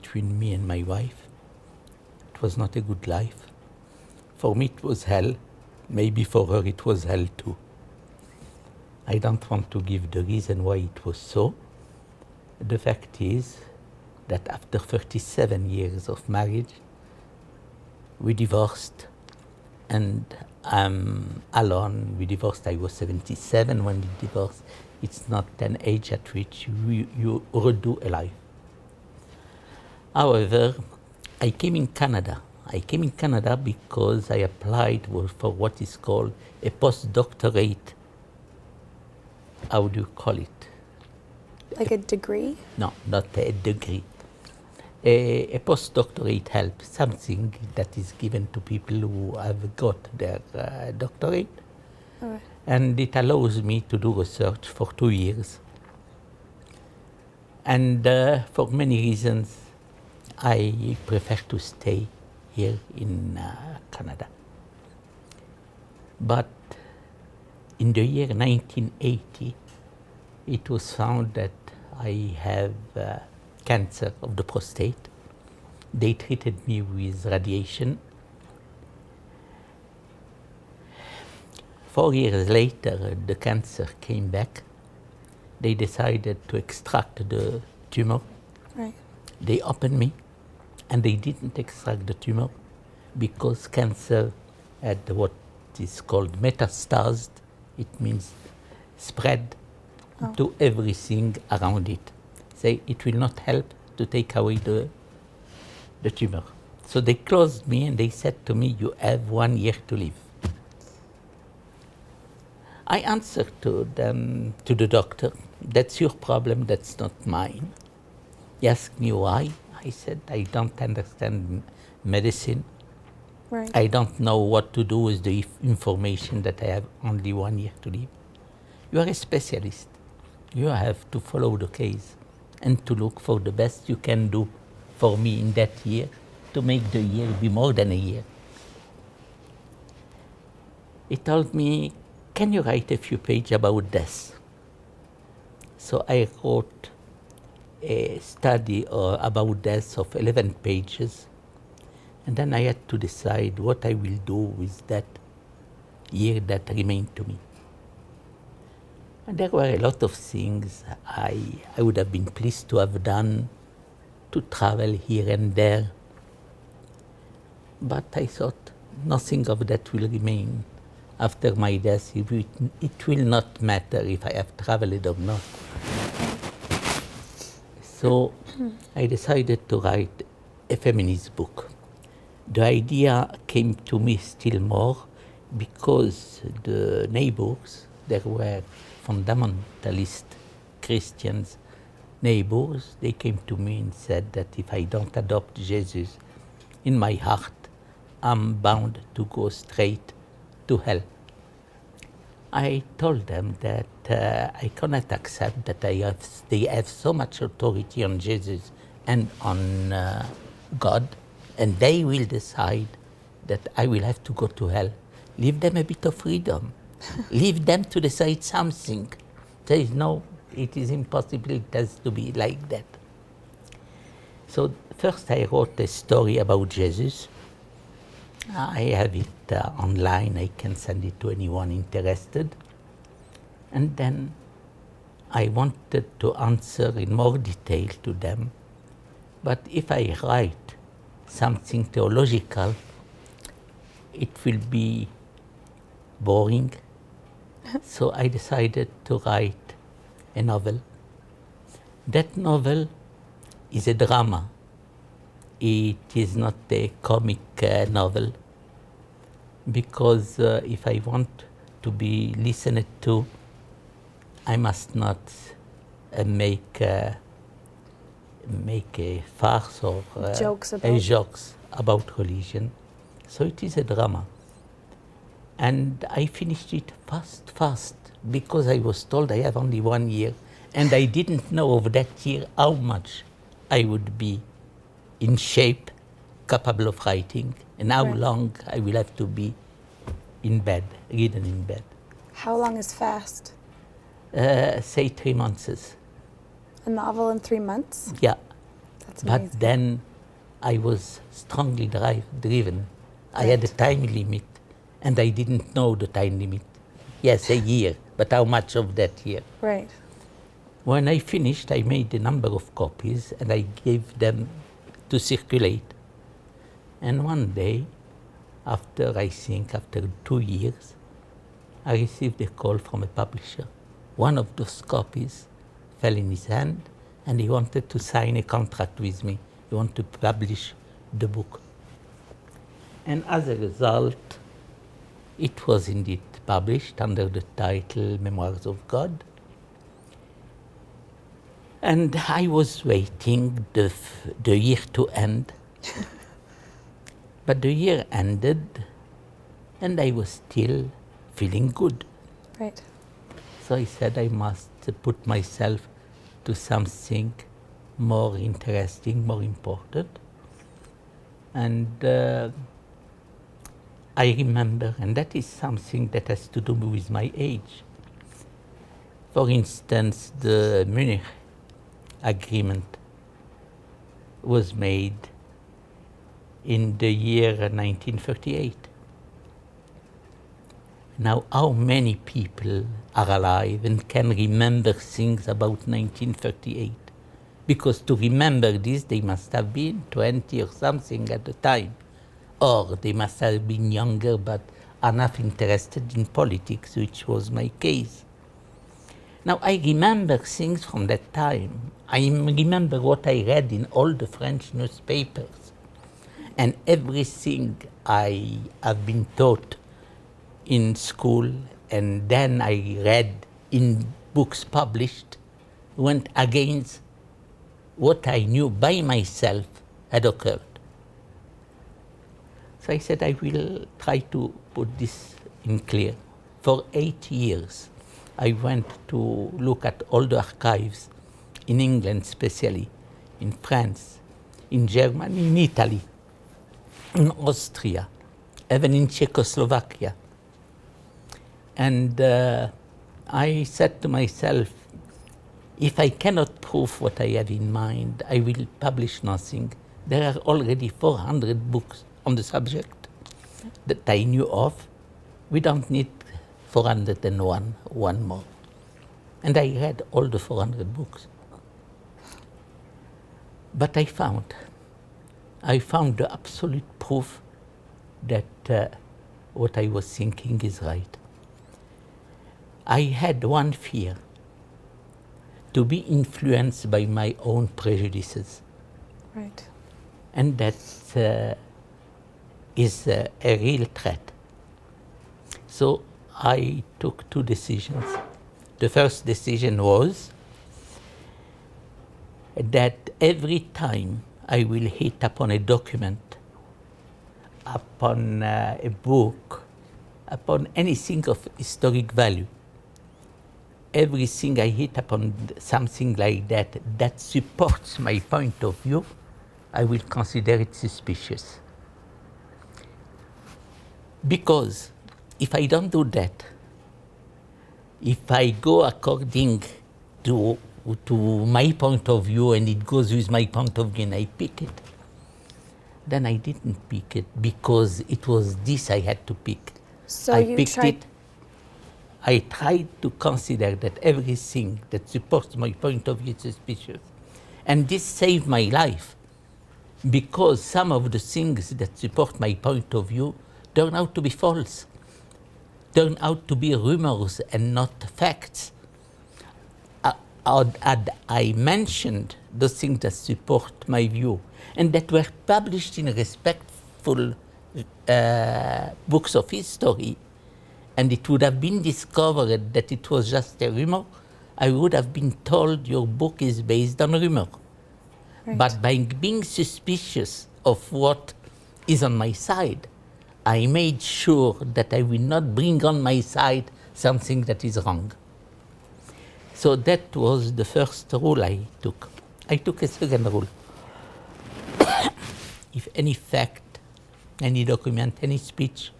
between me and my wife. It was not a good life. For me, it was hell. Maybe for her, it was hell too. I don't want to give the reason why it was so. The fact is that after 37 years of marriage, we divorced, and I'm alone. We divorced, I was 77 when we divorced. It's not an age at which you redo a life. However, I came in Canada. I came in Canada because I applied for what is called a postdoctorate. How do you call it? Like a degree? No, not a degree. A postdoctorate help, something that is given to people who have got their doctorate. Okay. And it allows me to do research for 2 years. And for many reasons, I prefer to stay here in Canada. But in the year 1980, it was found that I have cancer of the prostate. They treated me with radiation. 4 years later, the cancer came back. They decided to extract the tumor. Right. They opened me, and they didn't extract the tumor because cancer had what is called metastasized. It means spread to everything around it. Say it will not help to take away the tumor. So they closed me and they said to me, you have 1 year to live. I answered to them, to the doctor, that's your problem, that's not mine. He asked me why. I said, I don't understand medicine. Right. I don't know what to do with the information that I have only 1 year to live. You are a specialist. You have to follow the case and to look for the best you can do for me in that year to make the year be more than a year. He told me, can you write a few pages about death? So I wrote a study about death of 11 pages. And then I had to decide what I will do with that year that remained to me. And there were a lot of things I would have been pleased to have done, to travel here and there. But I thought nothing of that will remain after my death. It will not matter if I have traveled or not. So I decided to write a feminist book. The idea came to me still more because the neighbors, there were fundamentalist Christians neighbors, they came to me and said that if I don't adopt Jesus in my heart, I'm bound to go straight to hell. I told them that I cannot accept that they have so much authority on Jesus and on God, and they will decide that I will have to go to hell. Leave them a bit of freedom. Leave them to decide something. There is no, it is impossible, it has to be like that. So first I wrote a story about Jesus. I have it online, I can send it to anyone interested. And then I wanted to answer in more detail to them. But if I write something theological, it will be boring. So I decided to write a novel. That novel is a drama. It is not a comic novel, because if I want to be listened to, I must not make a farce or jokes about religion. So it is a drama. And I finished it fast, because I was told I have only 1 year, and I didn't know of that year how much I would be in shape, capable of writing, and how long I will have to be in bed, reading in bed. How long is fast? Say 3 months. A novel in 3 months? Yeah. That's amazing. But then I was strongly driven. I had a Right. time limit, and I didn't know the time limit. Yes, a year, but how much of that year? Right. When I finished, I made a number of copies, and I gave them to circulate. And one day, after 2 years, I received a call from a publisher. One of those copies fell in his hand, and he wanted to sign a contract with me. He wanted to publish the book. And as a result, it was indeed published under the title Memoirs of God. And I was waiting the year to end. But the year ended, and I was still feeling good. Right. So I said I must put myself to something more interesting, more important. And I remember, and that is something that has to do with my age. For instance, the Munich Agreement was made in the year 1938. Now, how many people are alive and can remember things about 1938? Because to remember this, they must have been 20 or something at the time. Or they must have been younger but enough interested in politics, which was my case. Now, I remember things from that time. I remember what I read in all the French newspapers. And everything I have been taught in school, and then I read in books published, went against what I knew by myself had occurred. So I said I will try to put this in clear. For 8 years, I went to look at all the archives in England especially, in France, in Germany, in Italy, in Austria, even in Czechoslovakia. And I said to myself, if I cannot prove what I have in mind, I will publish nothing. There are already 400 books on the subject that I knew of. We don't need 401 more. And I read all the 400 books. But I found the absolute proof that what I was thinking is right. I had one fear, to be influenced by my own prejudices. Right. And that is a real threat. So I took 2 decisions. The first decision was that every time I will hit upon a document, upon a book, upon anything of historic value, everything I hit upon something like that supports my point of view, I will consider it suspicious. Because if I don't do that, if I go according to my point of view and it goes with my point of view and I pick it, then I didn't pick it because it was this I had to pick. So I you picked tried. it. I tried to consider that everything that supports my point of view is suspicious. And this saved my life because some of the things that support my point of view turn out to be false, turn out to be rumors and not facts. Had I mentioned the things that support my view and that were published in respectful books of history, and it would have been discovered that it was just a rumor, I would have been told your book is based on rumor. Right. But by being suspicious of what is on my side, I made sure that I will not bring on my side something that is wrong. So that was the first rule I took. I took a second rule. If any fact, any document, any speech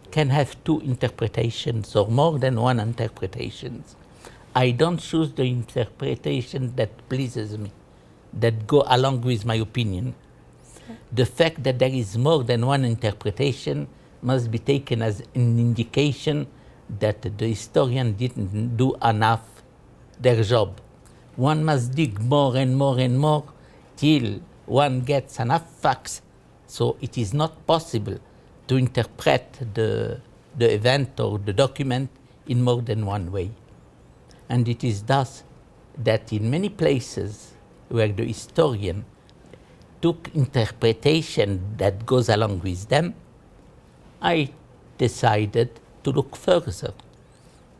can have 2 interpretations or more than 1 interpretations, I don't choose the interpretation that pleases me. that go along with my opinion. The fact that there is more than one interpretation must be taken as an indication that the historian didn't do enough their job. One must dig more and more and more till one gets enough facts, so it is not possible to interpret the event or the document in more than one way. And it is thus that in many places where the historian took interpretation that goes along with them, I decided to look further.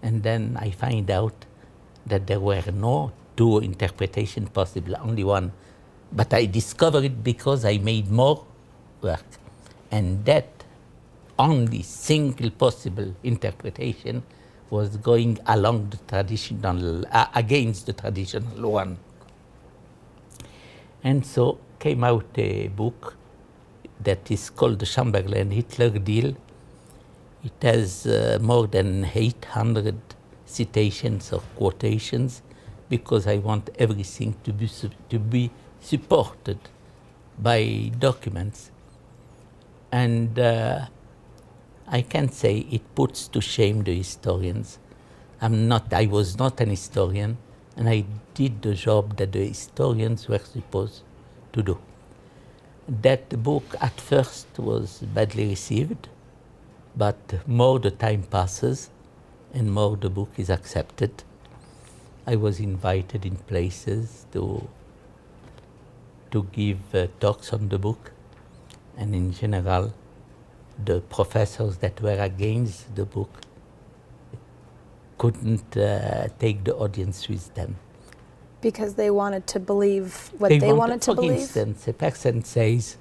And then I find out that there were no two interpretations possible, only one. But I discovered it because I made more work. And that only single possible interpretation was going along the traditional, against the traditional one. And so came out a book that is called the Chamberlain-Hitler Deal. It has more than 800 citations or quotations, because I want everything to be supported by documents. And I can say it puts to shame the historians. I was not an historian, and I did the job that the historians were supposed to do. That book at first was badly received, but more the time passes and more the book is accepted. I was invited in places to give talks on the book, and in general, the professors that were against the book couldn't take the audience with them. Because they wanted to believe what they wanted to believe? For instance, a person says,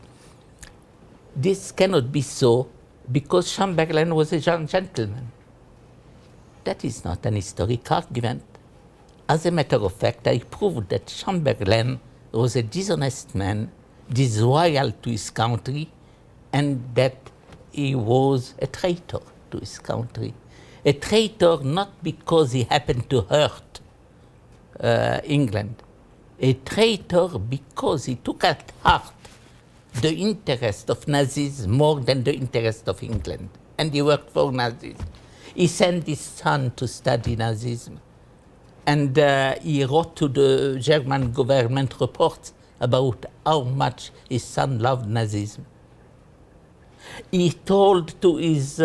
this cannot be so because Chamberlain was a young gentleman. That is not an historic argument. As a matter of fact, I proved that Chamberlain was a dishonest man, disloyal to his country, and that he was a traitor to his country. A traitor not because he happened to hurt England. A traitor because he took at heart the interest of Nazis more than the interest of England. And he worked for Nazis. He sent his son to study Nazism. And he wrote to the German government reports about how much his son loved Nazism. He told to his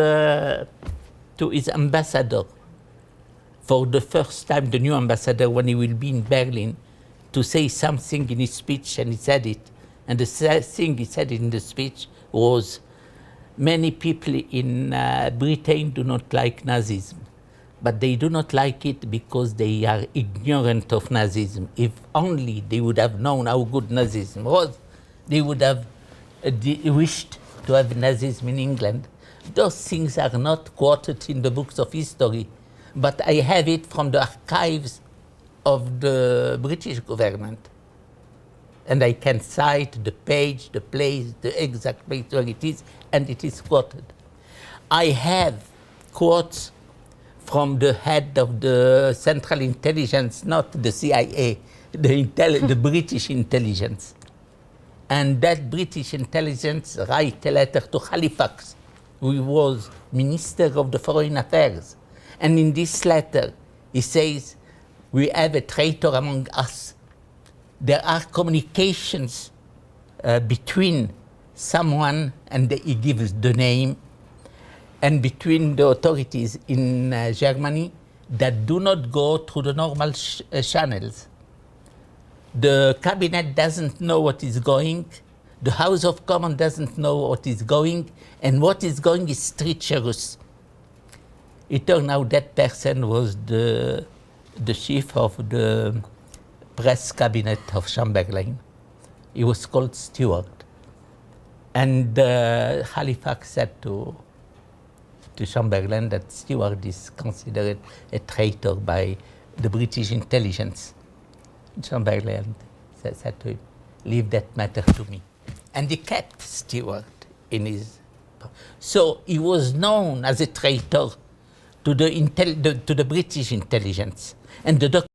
ambassador, for the first time, the new ambassador, when he will be in Berlin, to say something in his speech, and he said it. And the thing he said in the speech was, many people in Britain do not like Nazism, but they do not like it because they are ignorant of Nazism. If only they would have known how good Nazism was, they would have wished to have Nazism in England. Those things are not quoted in the books of history, but I have it from the archives of the British government. And I can cite the page, the place, the exact place where it is, and it is quoted. I have quotes from the head of the Central Intelligence, not the CIA, the British intelligence. And that British intelligence write a letter to Halifax, who was Minister of the Foreign Affairs. And in this letter, he says, we have a traitor among us. There are communications between someone, and he gives the name, and between the authorities in Germany that do not go through the normal channels. The cabinet doesn't know what is going, the House of Commons doesn't know what is going, and what is going is treacherous. It turned out that person was the chief of the press cabinet of Chamberlain. He was called Stewart. And Halifax said to Chamberlain that Stewart is considered a traitor by the British intelligence. Chamberlain said to him, leave that matter to me. And he kept Stewart in his... So he was known as a traitor to the British intelligence. And the